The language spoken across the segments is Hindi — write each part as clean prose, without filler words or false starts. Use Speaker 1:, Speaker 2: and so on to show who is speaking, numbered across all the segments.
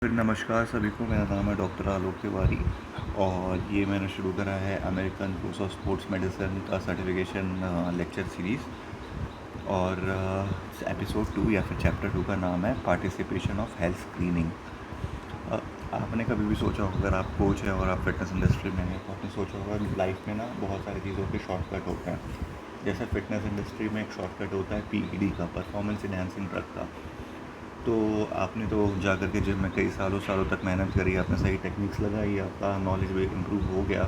Speaker 1: फिर नमस्कार सभी को। मेरा नाम है डॉक्टर आलोक तिवारी और ये मैंने शुरू करा है American course of sports medicine का सर्टिफिकेशन लेक्चर सीरीज़। और एपिसोड 2 या फिर चैप्टर 2 का नाम है पार्टिसिपेशन ऑफ हेल्थ स्क्रीनिंग। आपने कभी भी सोचा होगा, अगर आप कोच हैं और आप फिटनेस इंडस्ट्री में हैं, तो आपने सोचा होगा लाइफ में ना बहुत सारी चीज़ों के शॉर्टकट होते हैं। जैसे फिटनेस इंडस्ट्री में एक शॉर्टकट होता है पीईडी का, परफॉर्मेंस इनहैंसिंग ड्रग का। तो आपने तो जा कर के जिम में कई सालों सालों तक मेहनत करी, आपने सही टेक्निक्स लगाई, आपका नॉलेज भी इम्प्रूव हो गया।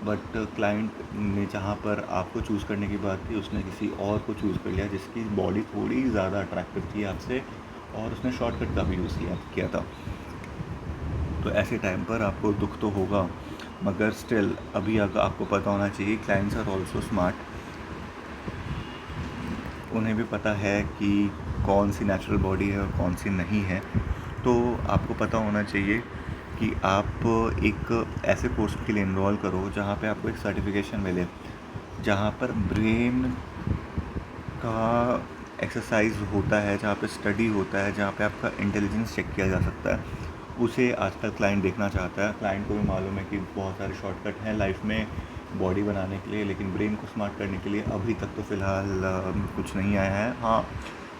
Speaker 1: बट क्लाइंट ने जहाँ पर आपको चूज़ करने की बात थी, उसने किसी और को चूज़ कर लिया जिसकी बॉडी थोड़ी ज़्यादा अट्रैक्टिव थी आपसे, और उसने शॉर्टकट का भी यूज़ किया था। तो ऐसे टाइम पर आपको दुख तो होगा, मगर स्टिल अभी आपको पता होना चाहिए क्लाइंट्स आर ऑल्सो स्मार्ट। उन्हें भी पता है कि कौन सी नेचुरल बॉडी है और कौन सी नहीं है। तो आपको पता होना चाहिए कि आप एक ऐसे कोर्स के लिए इनरोल करो जहाँ पे आपको एक सर्टिफिकेशन मिले, जहाँ पर ब्रेन का एक्सरसाइज होता है, जहाँ पे स्टडी होता है, जहाँ पे आपका इंटेलिजेंस चेक किया जा सकता है। उसे आजकल क्लाइंट देखना चाहता है। क्लाइंट को भी मालूम है कि बहुत सारे शॉर्टकट हैं लाइफ में बॉडी बनाने के लिए, लेकिन ब्रेन को स्मार्ट करने के लिए अभी तक तो फ़िलहाल कुछ नहीं आया है। हाँ,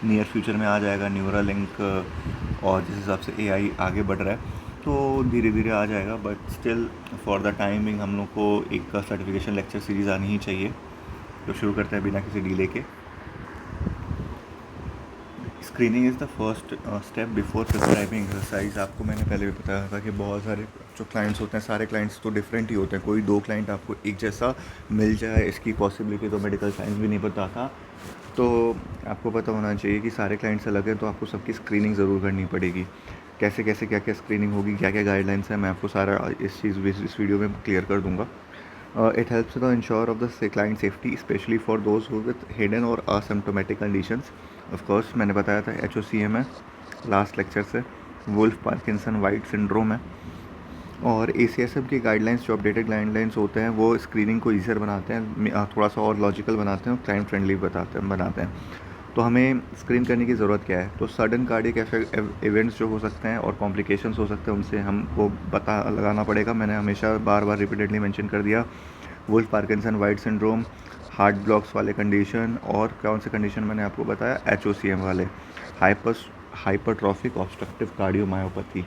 Speaker 1: नियर फ्यूचर में आ जाएगा न्यूरालिंक, और जिस हिसाब से एआई आगे बढ़ रहा है तो धीरे धीरे आ जाएगा। But still for the timing हम लोग को एक सर्टिफिकेशन लेक्चर सीरीज़ आनी ही चाहिए। तो शुरू करते हैं बिना किसी डीले के। Screening is the first step before prescribing exercise. आपको मैंने पहले भी बताया था कि बहुत सारे जो क्लाइंट्स होते हैं, सारे क्लाइंट्स तो डिफरेंट ही होते हैं। कोई दो क्लाइंट आपको एक जैसा मिल जाए, इसकी पॉसिबिलिटी तो मेडिकल साइंस भी नहीं बताता। तो आपको पता होना चाहिए कि सारे क्लाइंट्स अलग हैं, तो आपको सबकी स्क्रीनिंग ज़रूर करनी पड़ेगी। कैसे कैसे क्या क्या स्क्रीनिंग होगी, क्या क्या गाइडलाइंस है, मैं आपको सारा इस वीडियो में क्लियर कर दूँगा। It helps to ensure of the client safety, especially for those who with hidden or asymptomatic conditions. Of course, मैंने बताया था HOCM है लास्ट लेक्चर से, वुल्फ पार्किंसन वाइट सिंड्रोम है। और ACSM की गाइडलाइंस, जो अपडेटेड गाइडलाइंस होते हैं, वो स्क्रीनिंग को ईजियर बनाते हैं, थोड़ा सा और लॉजिकल बनाते हैं और क्लाइंट फ्रेंडली बनाते हैं। तो हमें स्क्रीन करने की ज़रूरत क्या है? तो सडन कार्डियक इवेंट्स जो हो सकते हैं और कॉम्प्लिकेशंस हो सकते हैं, उनसे हमको पता लगाना पड़ेगा। मैंने हमेशा बार बार रिपीटेडली मेंशन कर दिया, Wolff Parkinson White syndrome, heart blocks वाले कंडीशन, और कौन से कंडीशन मैंने आपको बताया, HOCM वाले, हाइपरट्रॉफिक ऑब्स्ट्रक्टिव कार्डियोमायोपैथी।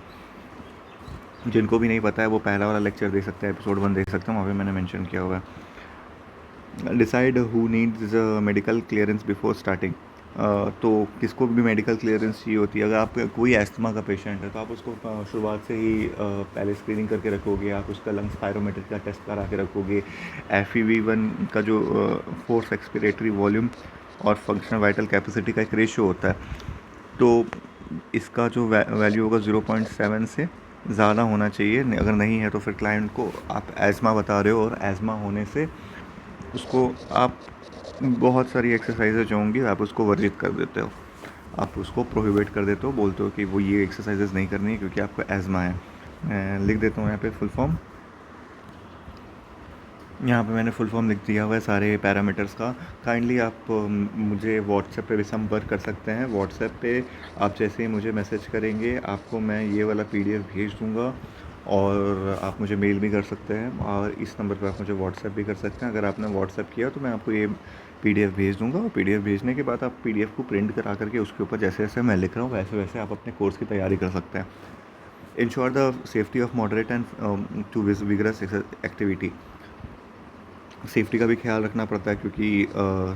Speaker 1: जिनको भी नहीं पता है वो पहला वाला लेक्चर देख सकते हैं, एपिसोड 1 देख सकते हैं, वहाँ पे मैंने मेंशन किया हुआ है। Decide who needs medical clearance before starting. तो किसको भी मेडिकल क्लियरेंस चाहिए होती है। अगर आप कोई एस्थमा का पेशेंट है तो आप उसको शुरुआत से ही पहले स्क्रीनिंग करके रखोगे। आप उसका लंग्स पायरोमीटर का टेस्ट करा के रखोगे। FEV1 का जो फोर्स एक्सपिरेटरी वॉल्यूम और फंक्शनल वाइटल कैपेसिटी का एक रेशियो होता है, तो इसका जो वैल्यू होगा 0.7 से ज़्यादा होना चाहिए। अगर नहीं है तो फिर क्लाइंट को आप एज़मा बता रहे हो, और एज़मा होने से उसको आप बहुत सारी एक्सरसाइजेज जो होंगी आप उसको वर्जित कर देते हो, आप उसको प्रोहिबिट कर देते हो, बोलते हो कि वो ये एक्सरसाइजेज नहीं करनी है क्योंकि आपको एज़मा है। मैं लिख देता हूँ यहाँ पे फुल फॉर्म। यहाँ पे मैंने फुल फॉर्म लिख दिया हुआ है सारे पैरामीटर्स का। काइंडली आप मुझे व्हाट्सएप पे भी संपर्क कर सकते हैं। व्हाट्सएप पे आप जैसे ही मुझे मैसेज करेंगे, आपको मैं ये वाला PDF भेज दूँगा, और आप मुझे मेल भी कर सकते हैं, और इस नंबर पे आप मुझे व्हाट्सएप भी कर सकते हैं। अगर आपने व्हाट्सएप किया तो मैं आपको ये PDF भेज दूँगा, और PDF भेजने के बाद आप PDF को प्रिंट करा करके उसके ऊपर जैसे जैसे मैं लिख रहा हूँ वैसे वैसे आप अपने कोर्स की तैयारी कर सकते हैं। Ensure the safety of moderate and to vigorous activity. Safety का भी ख्याल रखना पड़ता है, क्योंकि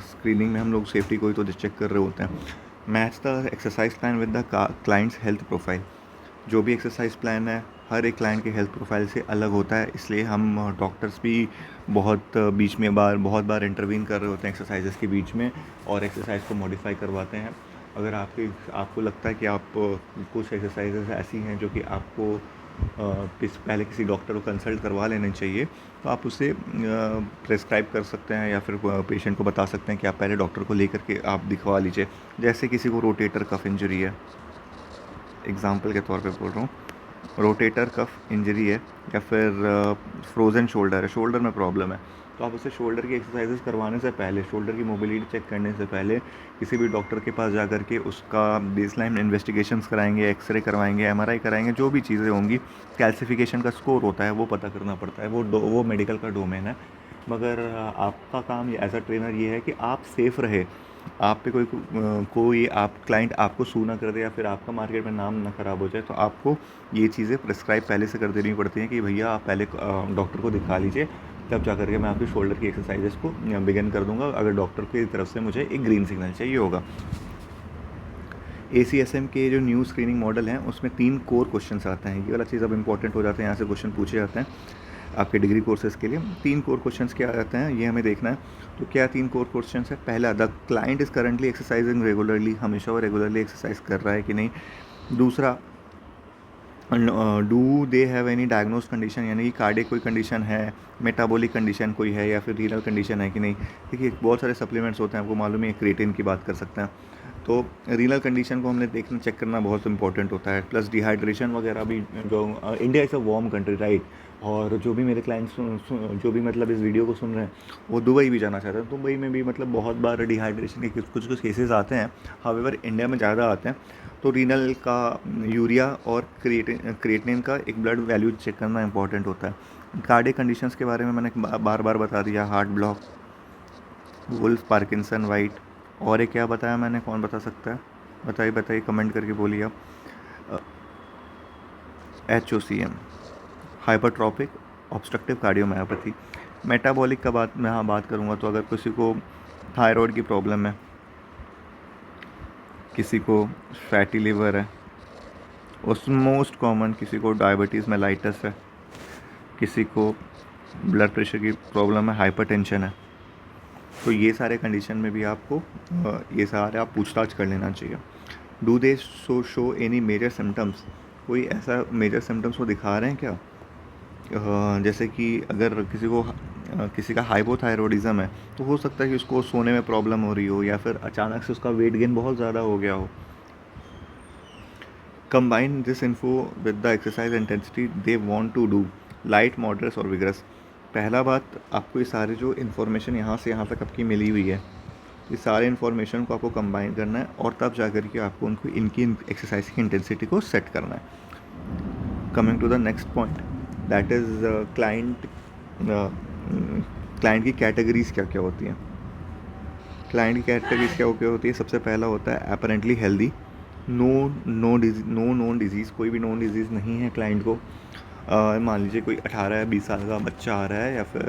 Speaker 1: स्क्रीनिंग में हम लोग सेफ्टी को ही तो चेक कर रहे होते हैं। Match the exercise plan with the clients health profile. जो भी एक्सरसाइज प्लान है हर एक क्लाइंट के हेल्थ प्रोफाइल से अलग होता है, इसलिए हम डॉक्टर्स भी बीच में बहुत बार इंटरवीन कर रहे होते हैं एक्सरसाइजेस के बीच में, और एक्सरसाइज को मॉडिफाई करवाते हैं। अगर आपको लगता है कि आप कुछ एक्सरसाइजेस ऐसी हैं जो कि आपको पहले किसी डॉक्टर को कंसल्ट करवा लेना चाहिए, तो आप उसे प्रेस्क्राइब कर सकते हैं, या फिर पेशेंट को बता सकते हैं कि आप पहले डॉक्टर को लेकर के आप दिखवा लीजिए। जैसे किसी को रोटेटर कफ इंजरी है, एग्जाम्पल के तौर पे बोल रहा हूँ, रोटेटर कफ इंजरी है, या फिर फ्रोज़न शोल्डर है, शोल्डर में प्रॉब्लम है, तो आप उसे शोल्डर की एक्सरसाइजेस करवाने से पहले, शोल्डर की मोबिलिटी चेक करने से पहले किसी भी डॉक्टर के पास जा कर के उसका बेसलाइन इन्वेस्टिगेशंस कराएंगे, एक्सरे करवाएंगे, एमआरआई कराएंगे, जो भी चीज़ें होंगी, कैल्सिफिकेशन का स्कोर होता है वो पता करना पड़ता है, वो मेडिकल का डोमेन है। मगर आपका काम एज अ ट्रेनर ये है कि आप सेफ़ रहे, आप पे कोई आप क्लाइंट आपको सू ना कर दे या फिर आपका मार्केट में नाम ना ख़राब हो जाए, तो आपको ये चीज़ें प्रिस्क्राइब पहले से कर देनी पड़ती हैं कि भैया आप पहले डॉक्टर को दिखा लीजिए, तब जा करके मैं आपकी शोल्डर की एक्सरसाइजेस को बिगिन कर दूंगा, अगर डॉक्टर की तरफ से मुझे एक ग्रीन सिग्नल चाहिए होगा। ACSM के जो न्यू स्क्रीनिंग मॉडल हैं उसमें 3 कोर क्वेश्चंस आते हैं, ये वाला चीज़ अब इंपॉर्टेंट हो जाता है, यहाँ से क्वेश्चन पूछे जाते हैं आपके डिग्री कोर्सेज़ के लिए। 3 कोर क्वेश्चंस क्या आते हैं ये हमें देखना है। तो क्या 3 कोर क्वेश्चंस है? पहला, the client is currently exercising regularly, हमेशा वो रेगुलरली एक्सरसाइज कर रहा है कि नहीं। दूसरा, do they have any diagnose condition, यानी कि कार्डियक कोई कंडीशन है, मेटाबॉलिक कंडीशन कोई है, या फिर रीनल कंडीशन है कि नहीं। देखिए बहुत सारे सप्लीमेंट्स होते हैं, आपको मालूम है, क्रिएटिन की बात कर सकते हैं, तो रीनल कंडीशन को हमने देखना चेक करना बहुत इंपॉर्टेंट होता है। प्लस डिहाइड्रेशन वगैरह भी, जो India is a warm country right, और जो भी मेरे क्लाइंट्स जो भी मतलब इस वीडियो को सुन रहे हैं वो दुबई भी जाना चाहते हैं, दुबई में भी मतलब बहुत बार डिहाइड्रेशन के कुछ कुछ केसेस आते हैं, हावेवर इंडिया में ज़्यादा आते हैं। तो रीनल का, यूरिया और क्रिएटिनिन का एक ब्लड वैल्यू चेक करना इंपॉर्टेंट होता है। कार्डियक कंडीशंस के बारे में मैंने बार बार बता दिया, heart block, Wolff, Parkinson, White, और एक क्या बताया मैंने, कौन बता सकता है? बताइए बताइए, कमेंट करके बोलिए आप। HOCM, हाइपरट्रॉपिक obstructive cardiomyopathy. मेटाबॉलिक का बात मैं हाँ बात करूँगा, तो अगर किसी को थायराइड की प्रॉब्लम है, किसी को फैटी लिवर है, उस मोस्ट कॉमन किसी को डायबिटीज़ मेलाइटस है, किसी को ब्लड प्रेशर की प्रॉब्लम है, हाइपरटेंशन है, तो ये सारे कंडीशन में भी आपको ये सारे आप पूछताछ कर लेना चाहिए। Do they show any major symptoms, कोई ऐसा मेजर सिम्टम्स वो दिखा रहे हैं क्या? जैसे कि अगर किसी का हाइपोथायरॉयडिज्म है, तो हो सकता है कि उसको सोने में प्रॉब्लम हो रही हो, या फिर अचानक से उसका वेट गेन बहुत ज़्यादा हो गया हो। Combine this info with the exercise intensity they want to do, light, moderate और विग्रस। पहला बात, आपको ये सारे जो इन्फॉर्मेशन यहाँ से यहाँ तक आपकी मिली हुई है, ये सारे इन्फॉर्मेशन को आपको कंबाइन करना है, और तब जा कर के आपको उनको इनकी एक्सरसाइज की इंटेंसिटी को सेट करना है। Coming to the next point, that is client की कैटेगरीज़ क्या क्या होती हैं। क्लाइंट की कैटेगरीज क्या क्या होती है? सबसे पहला होता है apparently healthy, no known disease, कोई भी नोन डिजीज़ नहीं है क्लाइंट को। मान लीजिए कोई 18 या 20 साल का बच्चा आ रहा है, या फिर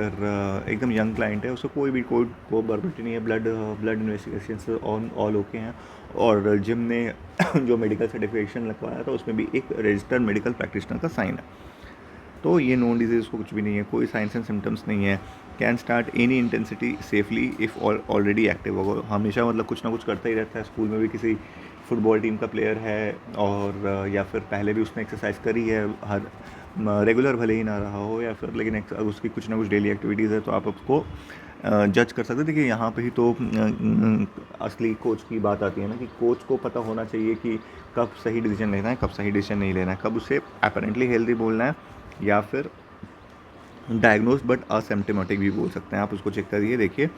Speaker 1: एकदम यंग क्लाइंट है, उसको कोई बर्बिटी नहीं है, ब्लड इन्वेस्टिगेशन से ऑल ओके हैं, और जिम ने जो मेडिकल सर्टिफिकेशन लगवाया था उसमें भी एक रजिस्टर्ड मेडिकल प्रैक्टिशनर का साइन है, तो ये नोन डिजीज़ को कुछ भी नहीं है, कोई साइंस एंड सिम्टम्स नहीं है। Can start any intensity safely if already active होगा, हमेशा मतलब कुछ ना कुछ करता ही रहता है। स्कूल में भी किसी फुटबॉल टीम का प्लेयर है, और या फिर पहले भी उसने एक्सरसाइज करी है, हर रेगुलर भले ही ना रहा हो, या फिर लेकिन उसकी कुछ ना कुछ डेली एक्टिविटीज़ है, तो आप उसको जज कर सकते हैं। देखिए यहाँ पे ही तो असली कोच की बात आती है ना, कि कोच को पता होना चाहिए कि कब सही डिसीजन लेना है, कब सही डिसीजन नहीं लेना है, कब उसे अपरेंटली हेल्दी बोलना है, या फिर डायग्नोज बट असिम्प्टोमेटिक भी बोल सकते हैं। आप उसको चेक करिए, देखिए,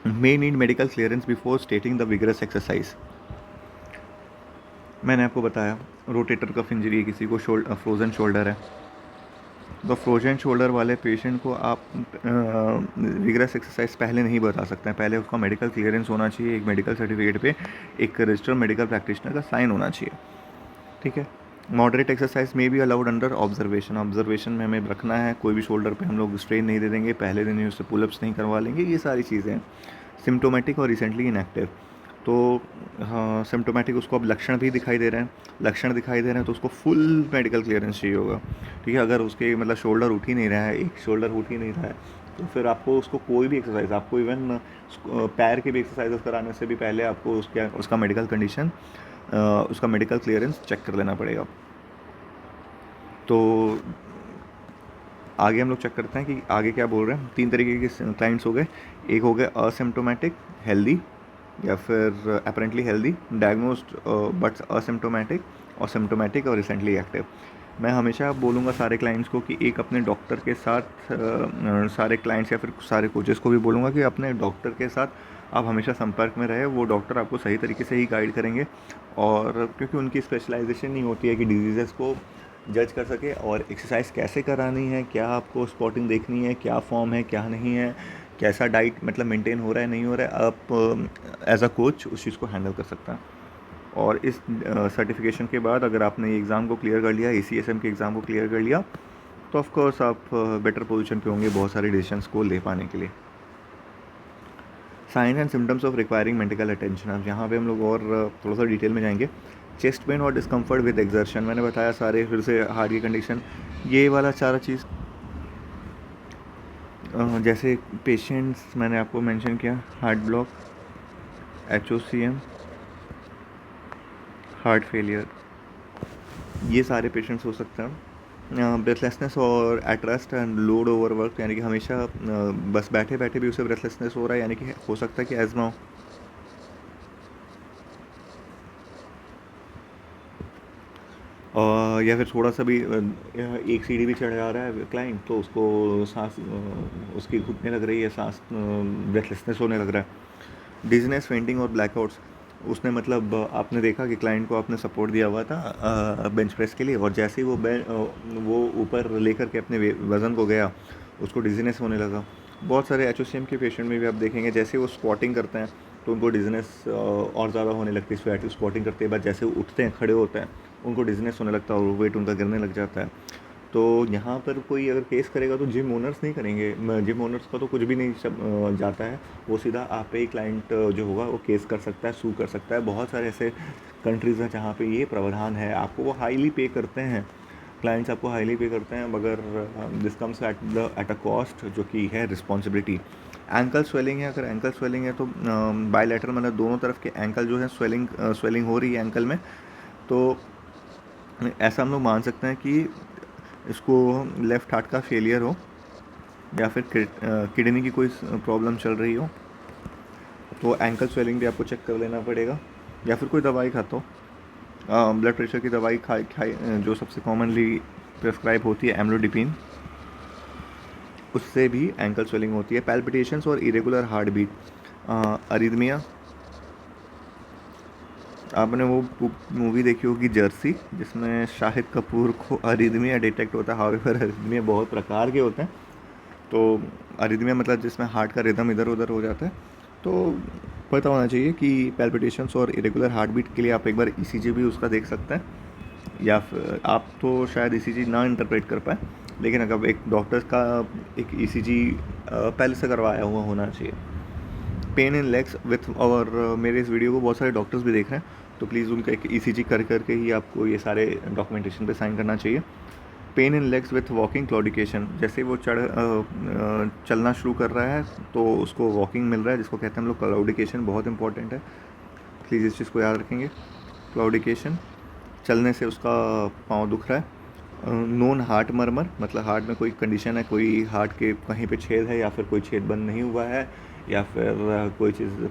Speaker 1: may need medical clearance before stating the vigorous exercise. मैंने आपको बताया रोटेटर कफ इंजरी है, किसी को फ्रोजन शोल्डर है, तो फ्रोजन शोल्डर वाले पेशेंट को आप विगरस एक्सरसाइज पहले नहीं बता सकते हैं, पहले उसका मेडिकल क्लियरेंस होना चाहिए, एक मेडिकल सर्टिफिकेट पे एक रजिस्टर्ड मेडिकल प्रैक्टिशनर का साइन होना चाहिए, ठीक है। मॉडरेट एक्सरसाइज में भी अलाउड अंडर ऑब्जर्वेशन में हमें रखना है, कोई भी शोल्डर पे हम लोग स्ट्रेन नहीं दे देंगे, पहले दिन ही उससे पुलअप्स नहीं करवा लेंगे, ये सारी चीज़ें। सिम्टोमेटिक और रिसेंटली इनएक्टिव, तो हाँ सिम्टोमेटिक, उसको अब लक्षण भी दिखाई दे रहे हैं, तो उसको फुल मेडिकल क्लियरेंस चाहिए होगा, ठीक है। अगर उसके मतलब शोल्डर उठ ही नहीं रहा है, एक शोल्डर उठ ही नहीं रहा है, तो फिर आपको उसको कोई भी एक्सरसाइज, आपको इवन पैर के भी एक्सरसाइजेस कराने से भी पहले आपको उसका मेडिकल कंडीशन, उसका मेडिकल क्लियरेंस चेक कर लेना पड़ेगा। तो आगे हम लोग चेक करते हैं कि आगे क्या बोल रहे हैं। 3 तरीके के क्लाइंट्स हो गए, एक हो गए असिम्प्टोमेटिक हेल्दी, या फिर apparently healthy, diagnosed but asymptomatic, और सिम्प्टोमेटिक और रिसेंटली एक्टिव। मैं हमेशा बोलूँगा सारे क्लाइंट्स को कि एक अपने डॉक्टर के साथ सारे क्लाइंट्स या फिर सारे कोचेस को भी बोलूँगा कि अपने डॉक्टर के साथ आप हमेशा संपर्क में रहे। वो डॉक्टर आपको सही तरीके से ही गाइड करेंगे, और क्योंकि उनकी स्पेशलाइजेशन ही होती है कि डिजीज़ेस को जज कर सके और एक्सरसाइज कैसे करानी है, क्या आपको स्पॉटिंग देखनी है, क्या फॉर्म है क्या नहीं है, कैसा डाइट मतलब मेंटेन हो रहा है नहीं हो रहा है, आप एज अ कोच उस चीज़ को हैंडल कर सकता है। और इस सर्टिफिकेशन के बाद अगर आपने ये एग्ज़ाम को क्लियर कर लिया, ACSM के एग्ज़ाम को क्लियर कर लिया, तो ऑफ कोर्स आप बेटर पोजीशन पे होंगे बहुत सारे डिसीजंस को ले पाने के लिए। Sign and symptoms of requiring medical attention. अब यहाँ पे हम लोग और थोड़ा सा डिटेल में जाएंगे। चेस्ट पेन और डिस्कम्फर्ट विद एक्सर्शन, मैंने बताया सारे। फिर से हार्ट की कंडीशन, ये वाला सारा चीज़ जैसे पेशेंट्स मैंने आपको मेंशन किया, heart block, HOCM, heart failure, ये सारे पेशेंट्स हो सकते हैं। ब्रेथलेसनेस और at end load over work, यानी कि हमेशा बस बैठे बैठे भी उसे ब्रेथलेसनेस हो रहा है, यानी कि हो सकता है कि एजमा हो। या फिर थोड़ा सा भी एक सीढ़ी भी चढ़ जा रहा है क्लाइंट, तो उसको सांस उसकी घुटने लग रही है, सांस ब्रेथलेसनेस होने लग रहा है। डिजीनेस, फेंटिंग और ब्लैकआउट्स, उसने मतलब आपने देखा कि क्लाइंट को आपने सपोर्ट दिया हुआ था बेंच प्रेस के लिए, और जैसे ही वो ऊपर लेकर के अपने वज़न को गया, उसको डिजीनेस होने लगा। बहुत सारे HOCM के पेशेंट में भी आप देखेंगे जैसे वो स्क्वाटिंग करते हैं तो उनको डिजीनेस और ज़्यादा होने लगती है। स्क्वाटिंग करते के बाद जैसे वो उठते हैं, खड़े होते हैं, उनको डिजीनेस होने लगता है और वेट उनका गिरने लग जाता है। तो यहाँ पर कोई अगर केस करेगा तो जिम ओनर्स नहीं करेंगे, जिम ओनर्स का तो कुछ भी नहीं जाता है, वो सीधा आप पे ही क्लाइंट जो होगा वो केस कर सकता है, सू कर सकता है। बहुत सारे ऐसे कंट्रीज़ हैं जहाँ पे ये प्रावधान है, आपको वो हाईली पे करते हैं, क्लाइंट्स आपको हाईली पे करते हैं, मगर this comes at a cost, जो कि है रिस्पॉन्सिबिलिटी। एंकल स्वेलिंग है, अगर एंकल स्वेलिंग है तो बायलैटरल मतलब दोनों तरफ के एंकल जो है स्वेलिंग हो रही है एंकल में, तो ऐसा हम लोग मान सकते हैं कि इसको लेफ़्ट हार्ट का फेलियर हो, या फिर किडनी की कोई प्रॉब्लम चल रही हो, तो एंकल स्वेलिंग भी आपको चेक कर लेना पड़ेगा। या फिर कोई दवाई खाता हो, ब्लड प्रेशर की दवाई खाई जो सबसे कॉमनली प्रेस्क्राइब होती है एम्लोडिपिन, उससे भी एंकल स्वेलिंग होती है। पैल्पिटेशंस और इरेगुलर हार्ट बीट, अरिदमिया, आपने वो मूवी देखी होगी जर्सी, जिसमें शाहिद कपूर को अरिदमिया डिटेक्ट होता है। हाउएवर अरिदमिया बहुत प्रकार के होते हैं, तो अरिदमिया मतलब जिसमें हार्ट का रिदम इधर उधर हो जाता है, तो पता होना चाहिए कि पैल्पिटेशंस और इरेगुलर हार्ट बीट के लिए आप एक बार ECG भी उसका देख सकते हैं, या फिर आप तो शायद ECG ना इंटरप्रेट कर पाए, लेकिन अगर एक डॉक्टर का एक ECG पहले से करवाया हुआ होना चाहिए। पेन इन लेग्स विथ, और मेरे इस वीडियो को बहुत सारे डॉक्टर्स भी देख रहे हैं, तो प्लीज़ उनका एक ECG कर करके ही आपको ये सारे डॉक्यूमेंटेशन पे साइन करना चाहिए। Pain in legs with walking claudication, जैसे वो चलना शुरू कर रहा है तो उसको वॉकिंग मिल रहा है, जिसको कहते हैं हम लोग क्लाउडिकेशन, बहुत इंपॉर्टेंट है, प्लीज़ इस चीज़ को याद रखेंगे। क्लाउडिकेशन, चलने से उसका पाँव दुख रहा है। नोन हार्ट मरमर, मतलब हार्ट में कोई कंडीशन है, कोई हार्ट के कहीं पे छेद है, या फिर कोई छेद बंद नहीं हुआ है, या फिर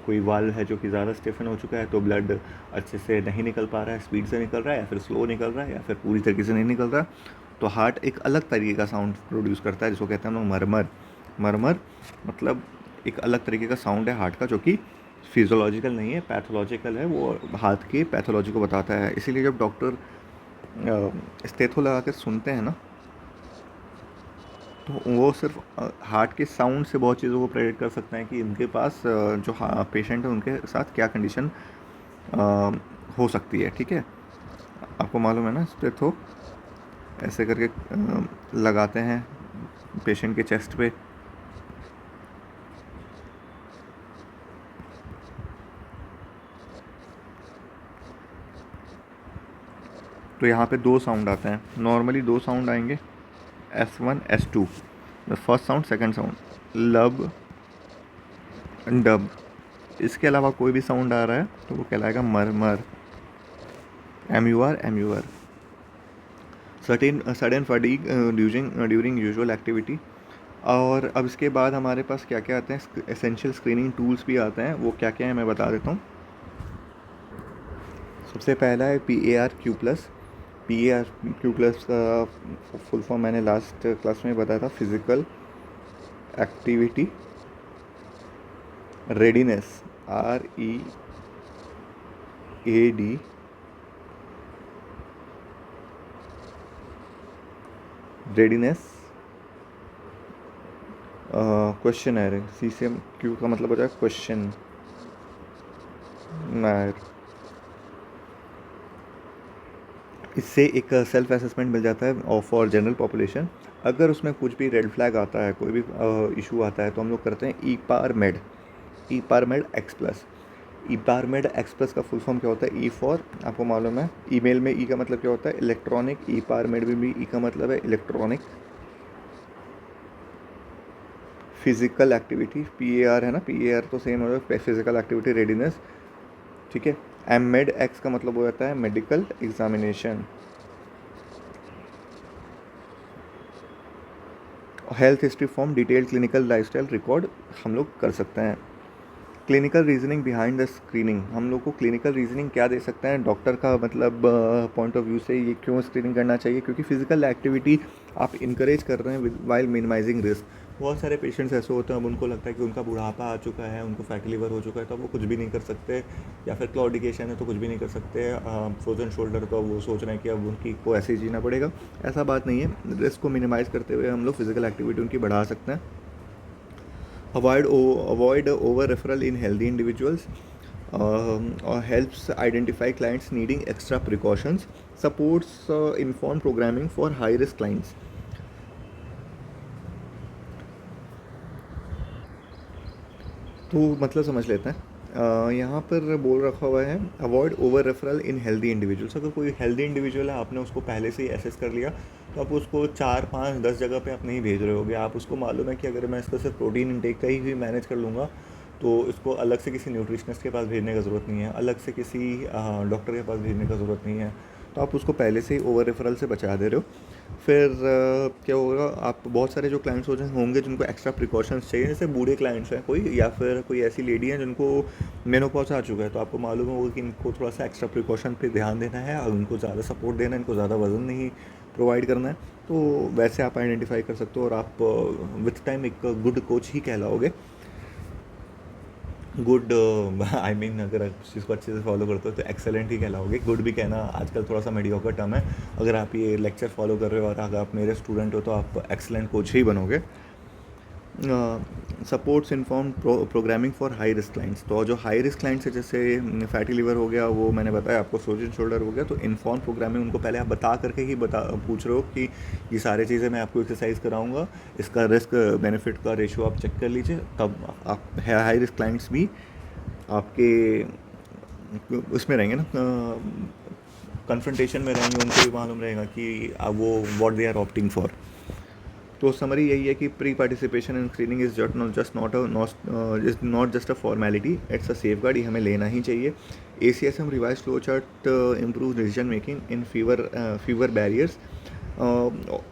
Speaker 1: कोई वाल्व है जो कि ज़्यादा स्टिफन हो चुका है, तो ब्लड अच्छे से नहीं निकल पा रहा है, स्पीड से निकल रहा है, या फिर स्लो निकल रहा है, या फिर पूरी तरीके से नहीं निकल रहा, तो हार्ट एक अलग तरीके का साउंड प्रोड्यूस करता है, जिसको कहते हैं हम लोग मरमर। मरमर मतलब एक अलग तरीके का साउंड है हार्ट का, जो कि फिजियोलॉजिकल नहीं है, पैथोलॉजिकल है, वो हार्ट के पैथोलॉजी को बताता है। इसीलिए जब डॉक्टर स्टेथो लगा कर सुनते हैं ना, तो वो सिर्फ हार्ट के साउंड से बहुत चीज़ों को प्रेडिक्ट कर सकते हैं कि इनके पास जो पेशेंट है उनके साथ क्या कंडीशन हो सकती है। ठीक है, आपको मालूम है ना, स्टेथो ऐसे करके लगाते हैं पेशेंट के चेस्ट पे, तो यहाँ पे दो साउंड आते हैं, नॉर्मली दो साउंड आएंगे, S1 S2, the first sound, second sound, लब डब। इसके अलावा कोई भी साउंड आ रहा है तो वो कहलाएगा मरमर, MUR। Sudden fatigue during usual activity. और अब इसके बाद हमारे पास क्या क्या आते हैं, एसेंशियल स्क्रीनिंग टूल्स भी आते हैं, वो क्या क्या है मैं बता देता हूँ। सबसे पहला है PAR Q+, PARQ क्लास का फुल फॉर्म मैंने लास्ट क्लास में बताया था, physical activity readiness, READ readiness. Question है, CCMQ का मतलब हो जाएगा क्वेश्चन मैर। इससे एक सेल्फ असेसमेंट मिल जाता है फॉर जनरल पॉपुलेशन। अगर उसमें कुछ भी रेड फ्लैग आता है, कोई भी इशू आता है, तो हम लोग करते हैं ई पार मेड एक्स प्लस। ई पार मेड एक्स प्लस का फुल फॉर्म क्या होता है? ई फॉर, आपको मालूम है ईमेल में ई का मतलब क्या होता है? इलेक्ट्रॉनिक। ई पार मेड में भी ई का मतलब है इलेक्ट्रॉनिक फिजिकल एक्टिविटी। PAR है ना, PAR तो सेम हो जाएगा, फिजिकल एक्टिविटी रेडीनेस, ठीक है। MED एक्स का मतलब हो जाता है medical examination. Health history form, detailed clinical lifestyle record हम लोग कर सकते हैं। Clinical reasoning behind the screening, हम लोग को क्लिनिकल रीजनिंग क्या दे सकते हैं डॉक्टर का, मतलब पॉइंट ऑफ व्यू से ये क्यों स्क्रीनिंग करना चाहिए? क्योंकि फिजिकल एक्टिविटी आप इंकरेज कर रहे हैं वाइल मिनिमाइजिंग रिस्क। बहुत सारे पेशेंट्स ऐसे होते हैं, अब उनको लगता है कि उनका बुढ़ापा आ चुका है, उनको फैटी लिवर हो चुका है, तो वो कुछ भी नहीं कर सकते, या फिर क्लॉडिकेशन है तो कुछ भी नहीं कर सकते, फ्रोजन शोल्डर, तो वो सोच रहे हैं कि अब उनकी को ऐसे ही जीना पड़ेगा। ऐसा बात नहीं है, रिस्क को मिनिमाइज़ करते हुए हम लोग फिजिकल एक्टिविटी उनकी बढ़ा सकते हैं। Avoid over referral in healthy individuals, or helps identify clients needing extra precautions, supports informed programming for high risk clients। तो मतलब समझ लेते हैं, यहाँ पर बोल रखा हुआ है अवॉइड ओवर रेफरल इन हेल्दी इंडिविजुअल्स। अगर कोई हेल्दी इंडिविजुअल है, आपने उसको पहले से ही एसेस कर लिया, तो आप उसको 4 5 10 जगह पे आप नहीं भेज रहे होगे। आप उसको मालूम है कि अगर मैं इसका सिर्फ प्रोटीन इनटेक का ही मैनेज कर लूँगा, तो इसको अलग से किसी न्यूट्रिशनिस्ट के पास भेजने की ज़रूरत नहीं है, अलग से किसी डॉक्टर के पास भेजने की ज़रूरत नहीं है। तो आप उसको पहले से ही ओवर रेफरल से बचा दे रहे हो। फिर क्या होगा, आप बहुत सारे जो क्लाइंट्स होंगे जिनको एक्स्ट्रा प्रिकॉशंस चाहिए, जैसे बूढ़े क्लाइंट्स हैं कोई, या फिर कोई ऐसी लेडी हैं जिनको मेनोपॉज आ चुका है, तो आपको मालूम होगा कि इनको थोड़ा सा एक्स्ट्रा प्रिकॉशन पे ध्यान देना है और उनको ज़्यादा सपोर्ट देना है, इनको ज़्यादा वजन नहीं प्रोवाइड करना है। तो वैसे आप आइडेंटिफाई कर सकते हो, और आप विथ टाइम एक गुड कोच ही कहलाओगे। गुड आई मीन अगर आप उस चीज़ को अच्छे से फॉलो करते हो तो एक्सेलेंट ही कहलाओगे। गुड भी कहना आजकल थोड़ा सा मीडियोकर टर्म है। अगर आप ये लेक्चर फॉलो कर रहे हो और अगर आप मेरे स्टूडेंट हो तो आप एक्सेलेंट कोच ही बनोगे। Supports inform programming for high risk clients, तो जो हाई रिस्क क्लाइंट्स है, जैसे फैटी लिवर हो गया, वो मैंने बताया आपको, फ्रोजन शोल्डर हो गया, तो इन्फॉर्म प्रोग्रामिंग उनको पहले आप बता करके ही पूछ रहे हो कि ये सारी चीज़ें मैं आपको एक्सरसाइज कराऊंगा, इसका रिस्क बेनिफिट का रेशियो आप चेक कर लीजिए, तब आप हाई रिस्क क्लाइंट्स भी आपके उसमें रहेंगे ना, कन्फ्रंटेशन में रहेंगे, उनको भी मालूम रहेगा कि वो what they are opting for. तो समरी यही है कि pre participation in screening is not just a formality, it's a safeguard, ये हमें लेना ही चाहिए। ACSM revise flow chart improve decision making in fewer barriers,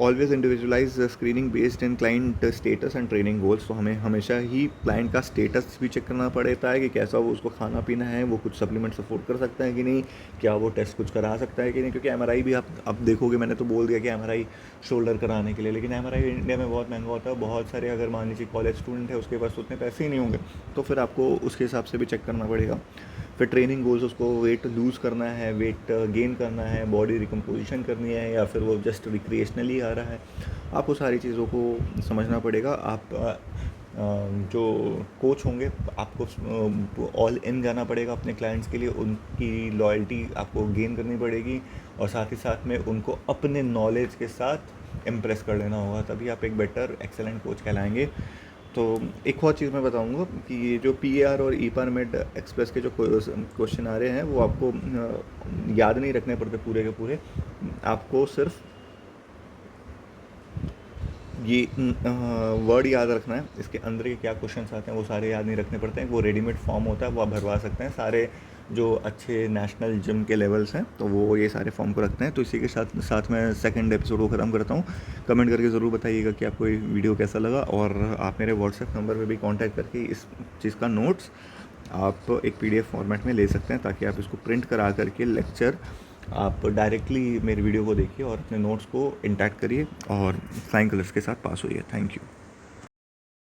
Speaker 1: always individualise screening based in client status and training goals. तो हमें हमेशा ही क्लाइंट का स्टेटस भी चेक करना पड़ता है कि कैसा वो उसको खाना पीना है, वो कुछ सप्लीमेंट्स अफोर्ड कर सकता है कि नहीं, क्या वो टेस्ट कुछ करा सकता है कि नहीं। क्योंकि MRI भी आप देखोगे, मैंने तो बोल दिया कि MRI शोल्डर कराने के लिए, लेकिन MRI इंडिया में बहुत महंगा होता है। बहुत सारे अगर मान लीजिए कॉलेज स्टूडेंट है, उसके पास उतने पैसे ही नहीं होंगे, तो फिर आपको उसके हिसाब से भी चेक करना पड़ेगा। फिर ट्रेनिंग गोल्स, उसको वेट लूज़ करना है, वेट गेन करना है, बॉडी रिकम्पोजिशन करनी है, या फिर वो जस्ट रिक्रिएशनली आ रहा है, आपको सारी चीज़ों को समझना पड़ेगा। आप जो कोच होंगे, आपको ऑल इन जाना पड़ेगा अपने क्लाइंट्स के लिए, उनकी लॉयल्टी आपको गेन करनी पड़ेगी, और साथ ही साथ में उनको अपने नॉलेज के साथ इम्प्रेस कर लेना होगा, तभी आप एक बेटर एक्सेलेंट कोच कहलाएंगे। तो एक और चीज़ मैं बताऊंगा कि ये जो PAR और ई-पार-मेड एक्सप्रेस के जो क्वेश्चन आ रहे हैं, वो आपको याद नहीं रखने पड़ते पूरे के पूरे, आपको सिर्फ ये वर्ड याद रखना है, इसके अंदर के क्या क्वेश्चन आते हैं वो सारे याद नहीं रखने पड़ते हैं। वो रेडीमेड फॉर्म होता है, वो आप भरवा सकते हैं। सारे जो अच्छे नेशनल जिम के लेवल्स हैं तो वो ये सारे फॉर्म को रखते हैं। तो इसी के साथ मैं सेकंड एपिसोड को ख़त्म करता हूँ। कमेंट करके ज़रूर बताइएगा कि आपको ये वीडियो कैसा लगा, और आप मेरे व्हाट्सएप नंबर पर भी कॉन्टैक्ट करके इस चीज़ का नोट्स आप एक PDF फॉर्मेट में ले सकते हैं, ताकि आप इसको प्रिंट करा करके लेक्चर आप डायरेक्टली मेरे वीडियो को देखिए और अपने नोट्स को इंटैक्ट करिए और फ्लाइंग कलर्स के साथ पास होइए। Thank you.